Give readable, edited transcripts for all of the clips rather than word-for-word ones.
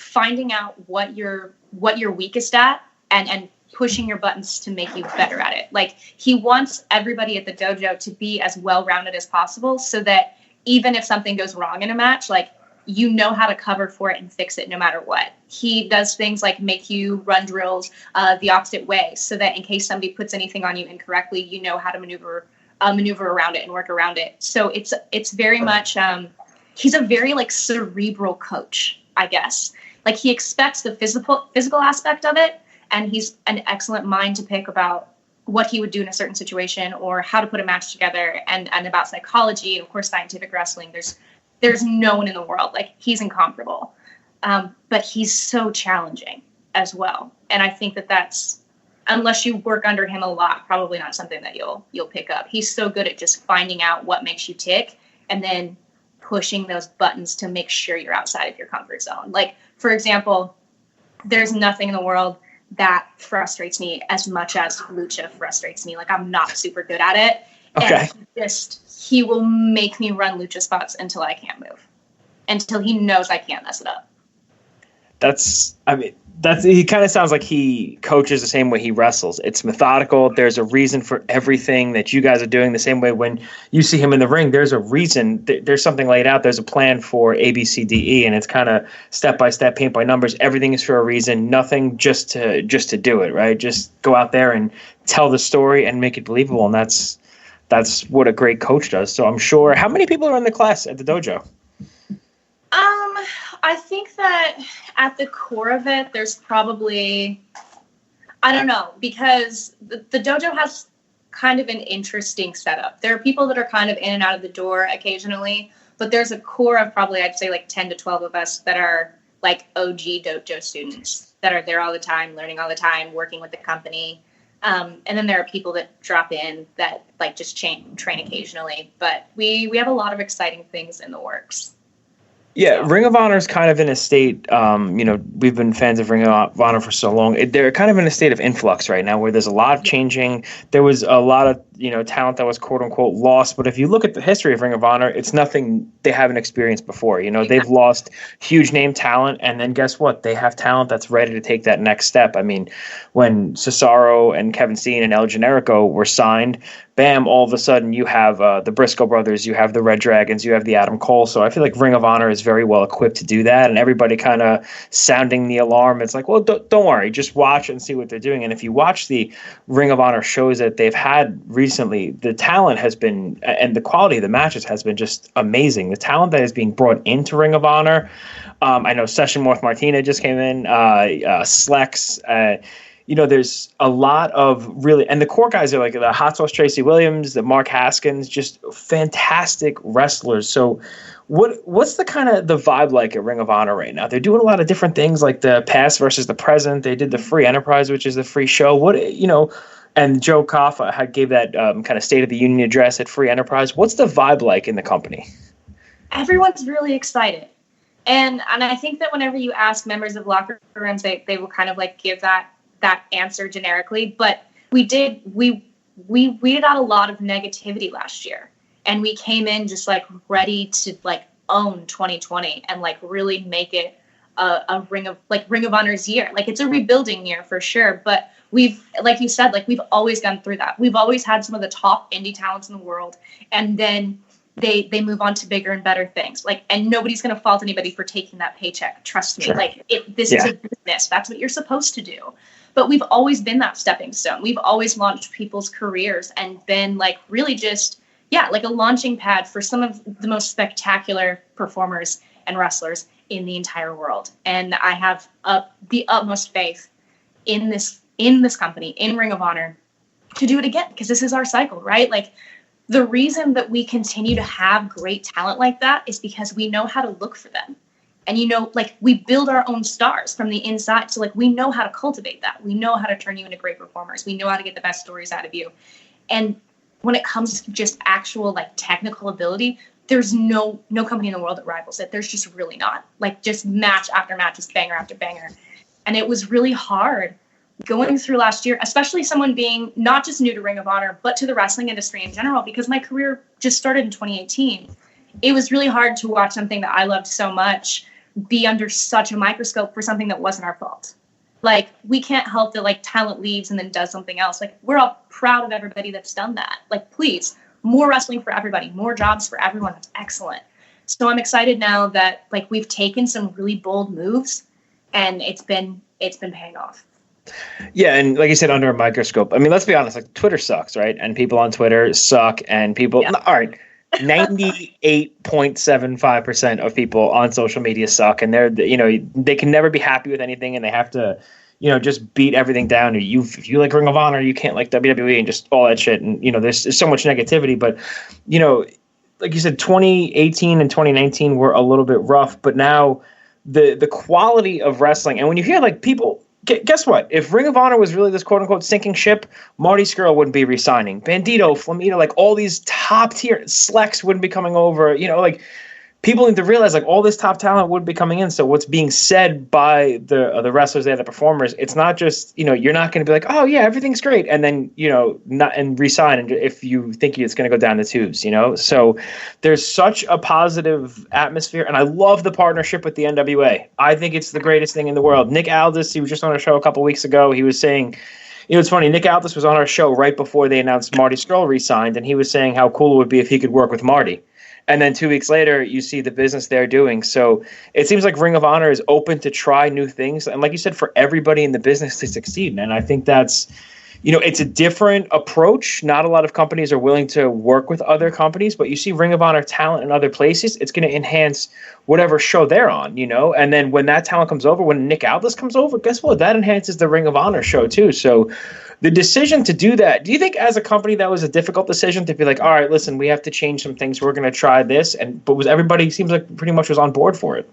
finding out what you're weakest at and pushing your buttons to make you better at it. Like, he wants everybody at the dojo to be as well-rounded as possible so that even if something goes wrong in a match, like, you know how to cover for it and fix it no matter what. He does things like make you run drills the opposite way so that in case somebody puts anything on you incorrectly, you know how to maneuver around it and work around it. So it's very much, he's a very like cerebral coach, I guess. Like, he expects the physical aspect of it, and he's an excellent mind to pick about what he would do in a certain situation or how to put a match together, and about psychology and of course scientific wrestling. There's no one in the world. Like, he's incomparable. But he's so challenging as well. And I think that's, unless you work under him a lot, probably not something that you'll pick up. He's so good at just finding out what makes you tick and then pushing those buttons to make sure you're outside of your comfort zone. Like, for example, there's nothing in the world that frustrates me as much as lucha frustrates me. Like, I'm not super good at it. Okay. And he will make me run lucha spots until I can't move, until he knows I can't mess it up. He kind of sounds like he coaches the same way he wrestles. It's methodical. There's a reason for everything that you guys are doing. The same way when you see him in the ring, there's a reason. There's something laid out. There's a plan for A, B, C, D, E, and it's kind of step by step, paint by numbers. Everything is for a reason. Nothing just to do it, right? Just go out there and tell the story and make it believable. And that's what a great coach does. So I'm sure. How many people are in the class at the dojo? I think that at the core of it, there's probably, I don't know, because the dojo has kind of an interesting setup. There are people that are kind of in and out of the door occasionally, but there's a core of probably, I'd say like 10 to 12 of us that are like OG dojo students that are there all the time, learning all the time, working with the company. And then there are people that drop in that like just train occasionally, but we have a lot of exciting things in the works. Yeah, Ring of Honor is kind of in a state, we've been fans of Ring of Honor for so long. They're kind of in a state of influx right now where there's a lot of changing. There was a lot of, talent that was quote unquote lost. But if you look at the history of Ring of Honor, it's nothing they haven't experienced before. They've lost huge name talent. And then guess what? They have talent that's ready to take that next step. I mean, when Cesaro and Kevin Steen and El Generico were signed, bam, all of a sudden you have the Briscoe brothers, you have the Red Dragons, you have the Adam Cole. So I feel like Ring of Honor is very well equipped to do that. And everybody kind of sounding the alarm. It's like, well, don't worry, just watch and see what they're doing. And if you watch the Ring of Honor shows that they've had recently, the talent has been, and the quality of the matches has been just amazing. The talent that is being brought into Ring of Honor. I know Session Morph Martina just came in, Slex, there's a lot of really, and the core guys are like the Hot Sauce Tracy Williams, the Mark Haskins, just fantastic wrestlers. So what's the kind of the vibe like at Ring of Honor right now? They're doing a lot of different things like the past versus the present. They did the Free Enterprise, which is the free show. And Joe Koffa gave that kind of State of the Union address at Free Enterprise. What's the vibe like in the company? Everyone's really excited. And I think that whenever you ask members of locker rooms, they will kind of like give that answer generically, but we weeded out a lot of negativity last year, and we came in just like ready to like own 2020 and like really make it a Ring of Honor's year. Like, it's a rebuilding year for sure, but we've, like you said, like we've always gone through that. We've always had some of the top indie talents in the world, and then they move on to bigger and better things. Like, and nobody's going to fault anybody for taking that paycheck. Trust me. Sure. Like, this is a business. That's what you're supposed to do. But we've always been that stepping stone. We've always launched people's careers and been like really just, like a launching pad for some of the most spectacular performers and wrestlers in the entire world. And I have the utmost faith in this company, in Ring of Honor, to do it again, because this is our cycle, right? Like, the reason that we continue to have great talent like that is because we know how to look for them. And, like, we build our own stars from the inside. So, like, we know how to cultivate that. We know how to turn you into great performers. We know how to get the best stories out of you. And when it comes to just actual, like, technical ability, there's no company in the world that rivals it. There's just really not. Like, just match after match, just banger after banger. And it was really hard going through last year, especially someone being not just new to Ring of Honor, but to the wrestling industry in general, because my career just started in 2018. It was really hard to watch something that I loved so much be under such a microscope for something that wasn't our fault. Like, we can't help that, like, talent leaves and then does something else. Like, we're all proud of everybody that's done that. Like, please, more wrestling for everybody, more jobs for everyone. That's excellent. So I'm excited now that, like, we've taken some really bold moves, and it's been paying off. Yeah, and like you said, under a microscope. I mean, let's be honest, like, Twitter sucks, right? And people on Twitter suck, and people, Yeah. all right, 98.75% of people on social media suck, and they can never be happy with anything, and they have to, just beat everything down. If you like Ring of Honor, you can't like WWE and just all that shit. And, there's so much negativity, but, like you said, 2018 and 2019 were a little bit rough, but now the quality of wrestling, and when you hear like people, guess what? If Ring of Honor was really this quote unquote sinking ship, Marty Scurll wouldn't be resigning. Bandito, Flamita, like all these top tier Slex wouldn't be coming over. Like people need to realize like all this top talent would be coming in. So what's being said by the wrestlers there, the performers, it's not just, you're not going to be like, oh yeah, everything's great. And then, not and resign. And if you think it's going to go down the tubes, so there's such a positive atmosphere. And I love the partnership with the NWA. I think it's the greatest thing in the world. Nick Aldis, he was just on our show a couple weeks ago. He was saying, it's funny. Nick Aldis was on our show right before they announced Marty Scurll resigned. And he was saying how cool it would be if he could work with Marty. And then 2 weeks later, you see the business they're doing. So it seems like Ring of Honor is open to try new things. And like you said, for everybody in the business to succeed. And I think that's, it's a different approach. Not a lot of companies are willing to work with other companies, but you see Ring of Honor talent in other places, it's going to enhance whatever show they're on, And then when that talent comes over, when Nick Aldis comes over, guess what? That enhances the Ring of Honor show too. So the decision to do that, do you think as a company that was a difficult decision to be like, all right, listen, we have to change some things. We're going to try this. But was everybody seems like pretty much was on board for it?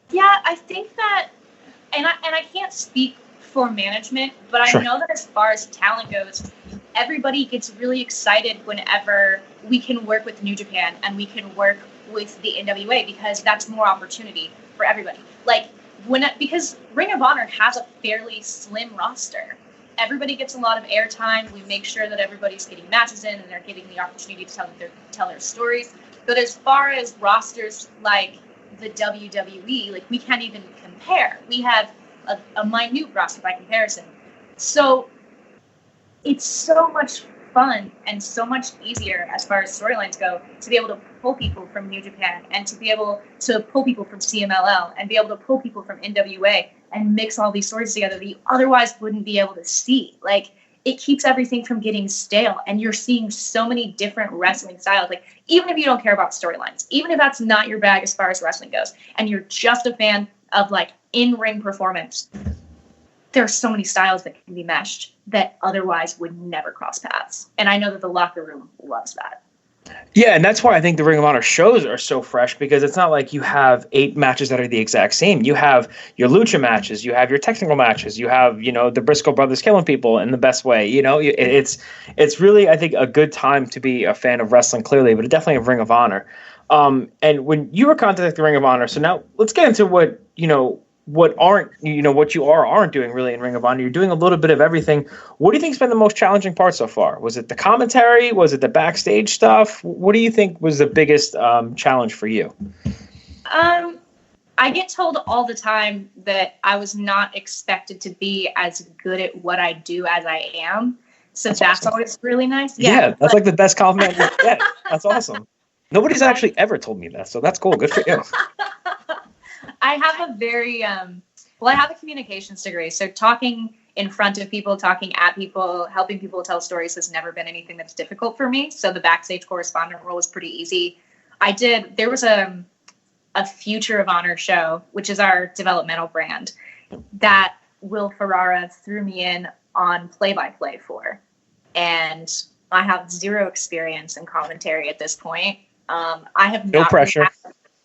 Yeah, I think that, and I can't speak for management, but I know that as far as talent goes, everybody gets really excited whenever we can work with New Japan and we can work with the NWA because that's more opportunity for everybody. Like because Ring of Honor has a fairly slim roster. Everybody gets a lot of airtime. We make sure that everybody's getting matches in and they're getting the opportunity to tell their stories. But as far as rosters like the WWE, like we can't even compare. We have a minute roster by comparison. So it's so much fun and so much easier as far as storylines go to be able to pull people from New Japan and to be able to pull people from CMLL and be able to pull people from NWA and mix all these stories together that you otherwise wouldn't be able to see. Like, it keeps everything from getting stale, and you're seeing so many different wrestling styles. Like, even if you don't care about storylines, even if that's not your bag as far as wrestling goes, and you're just a fan of, like, in-ring performance, there are so many styles that can be meshed that otherwise would never cross paths. And I know that the locker room loves that. Yeah, and that's why I think the Ring of Honor shows are so fresh, because it's not like you have 8 matches that are the exact same. You have your lucha matches, you have your technical matches, you have, the Briscoe brothers killing people in the best way. It's really, I think, a good time to be a fan of wrestling, clearly, but definitely of Ring of Honor. And when you were contacting the Ring of Honor, so now let's get into what you aren't doing really in Ring of Honor. You're doing a little bit of everything. What do you think's been the most challenging part so far? Was it the commentary? Was it the backstage stuff? What do you think was the biggest challenge for you? I get told all the time that I was not expected to be as good at what I do as I am. So that's awesome. Always really nice. Yeah, that's like the best compliment you get. That's awesome. Nobody's actually ever told me that, so that's cool. Good for you. I have a very, I have a communications degree. So talking in front of people, talking at people, helping people tell stories has never been anything that's difficult for me. So the backstage correspondent role was pretty easy. There was a Future of Honor show, which is our developmental brand, that Will Ferrara threw me in on play-by-play for. And I have zero experience in commentary at this point. I have no pressure.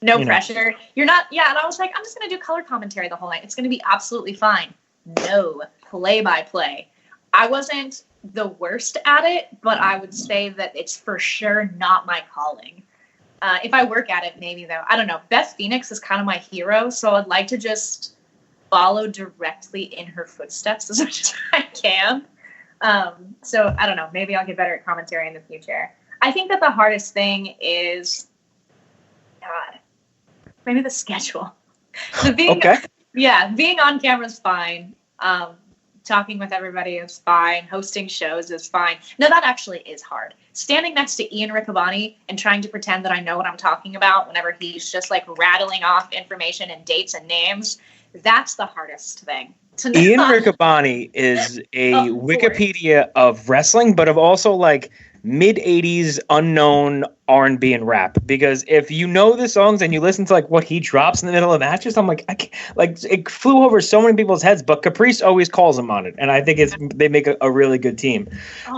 No pressure. You're not, yeah. And I was like, I'm just going to do color commentary the whole night. It's going to be absolutely fine. No, play-by-play. I wasn't the worst at it, but I would say that it's for sure not my calling. If I work at it, maybe though. I don't know. Beth Phoenix is kind of my hero, so I'd like to just follow directly in her footsteps as much as I can. So I don't know. Maybe I'll get better at commentary in the future. I think that the hardest thing is, God, maybe the schedule. The being, Okay. yeah, being on camera is fine. Talking with everybody is fine. Hosting shows is fine. No, that actually is hard. Standing next to Ian Riccaboni and trying to pretend that I know what I'm talking about whenever he's just like rattling off information and dates and names, that's the hardest thing. Ian Riccaboni is a Of course. Wikipedia of wrestling, but of also like mid 80s unknown R&B and rap. Because if you know the songs and you listen to like what he drops in the middle of matches, I'm like, I can't, like it flew over so many people's heads. But Caprice always calls him on it, and I think they make a really good team.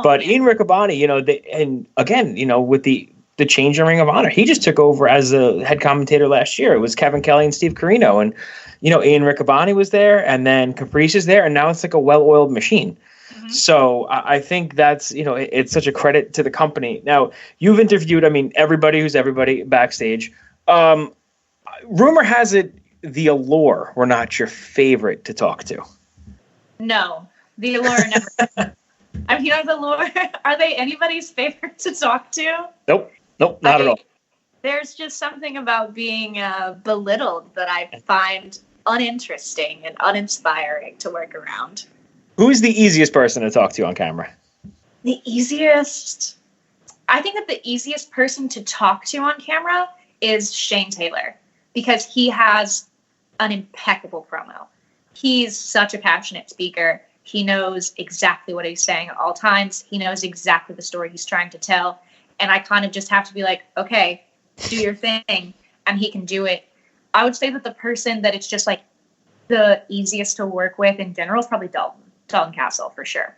But Man. Ian Riccaboni, and again, with the change in Ring of Honor, he just took over as a head commentator last year. It was Kevin Kelly and Steve Carino, and Ian Riccaboni was there, and then Caprice is there, and now it's like a well-oiled machine. Mm-hmm. So I think that's, it's such a credit to the company. Now, you've interviewed, everybody who's everybody backstage. Rumor has it the Allure were not your favorite to talk to. No, the Allure never. The Allure, are they anybody's favorite to talk to? Nope, not at all. There's just something about being belittled that I find uninteresting and uninspiring to work around. Who's the easiest person to talk to on camera? The easiest? I think that the easiest person to talk to on camera is Shane Taylor, because he has an impeccable promo. He's such a passionate speaker. He knows exactly what he's saying at all times. He knows exactly the story he's trying to tell. And I kind of just have to be like, okay, do your thing. And he can do it. I would say that the person that it's just like the easiest to work with in general is probably Dalton Castle, for sure.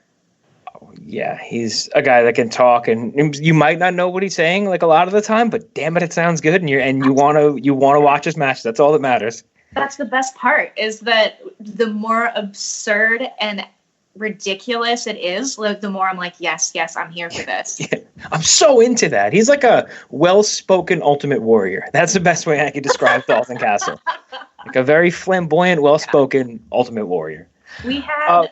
Oh, yeah, he's a guy that can talk, and you might not know what he's saying like a lot of the time, but damn it sounds good, and you want to watch his match. That's all that matters. That's the best part, is that the more absurd and ridiculous it is, the more I'm like, yes, I'm here for this. Yeah, I'm so into that. He's like a well-spoken Ultimate Warrior. That's the best way I could describe Dalton Castle. Like a very flamboyant, well-spoken Ultimate Warrior. We had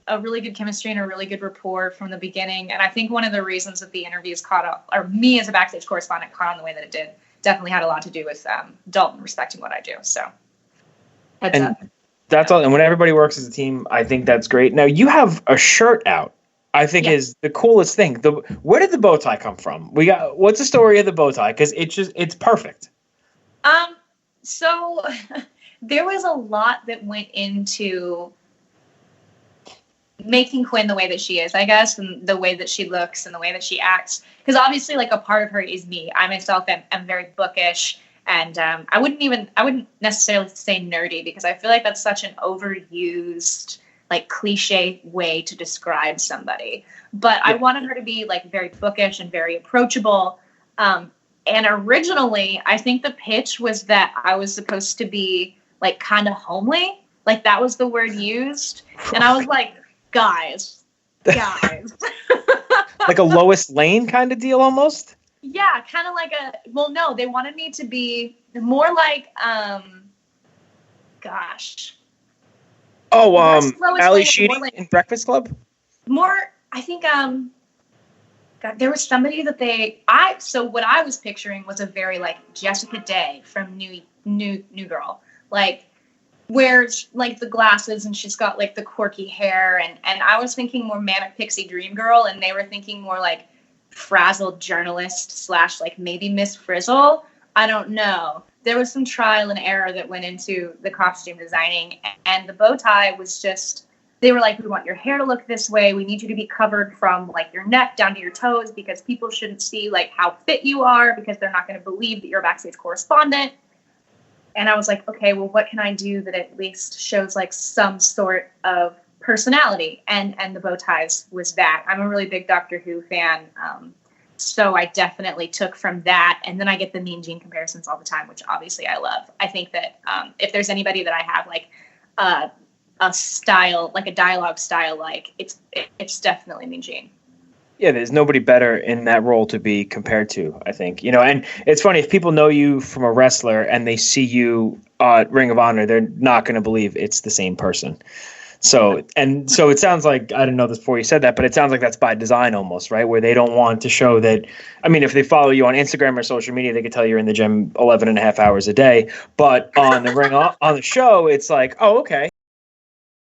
a really good chemistry and a really good rapport from the beginning, and I think one of the reasons that the interviews caught up, or me as a backstage correspondent caught on the way that it did, definitely had a lot to do with Dalton respecting what I do. So, that's all. And when everybody works as a team, I think that's great. Now, you have a shirt out, I think is the coolest thing. Where did the bow tie come from? What's the story of the bow tie? Because it's perfect. So there was a lot that went into making Quinn the way that she is, I guess, and the way that she looks and the way that she acts. Because obviously, like, a part of her is me. I myself am very bookish. And I wouldn't necessarily say nerdy, because I feel like that's such an overused, like, cliche way to describe somebody. But I wanted her to be, like, very bookish and very approachable. And originally, I think the pitch was that I was supposed to be, like, kind of homely. Like, that was the word used. And I was like, guys. Like a Lois Lane kind of deal almost? Yeah, kind of like no, they wanted me to be more like, Ali Sheedy in Breakfast Club? More, I think, there was somebody that so what I was picturing was a very, like, Jessica Day from New Girl. Like, wears, like, the glasses, and she's got, like, the quirky hair, and I was thinking more Manic Pixie Dream Girl, and they were thinking more, like, frazzled journalist / like maybe Miss Frizzle. I don't know. There was some trial and error that went into the costume designing, and the bow tie was just, they were like, we want your hair to look this way. We need you to be covered from, like, your neck down to your toes, because people shouldn't see, like, how fit you are, because they're not going to believe that you're a backstage correspondent. And I was like, okay, well, what can I do that at least shows, like, some sort of personality? And the bow ties was that. I'm a really big Doctor Who fan, so I definitely took from that. And then I get the Mean Gene comparisons all the time, which obviously I love. I think that if there's anybody that I have, like, a style, like a dialogue style, like, it's definitely Mean Gene. Yeah, there's nobody better in that role to be compared to, I think. And it's funny, if people know you from a wrestler and they see you at Ring of Honor, they're not going to believe it's the same person. So it sounds like, I didn't know this before you said that, but it sounds like that's by design almost, right? Where they don't want to show that. I mean, if they follow you on Instagram or social media, they could tell you're in the gym 11 and a half hours a day. But on the show, it's like, oh, okay.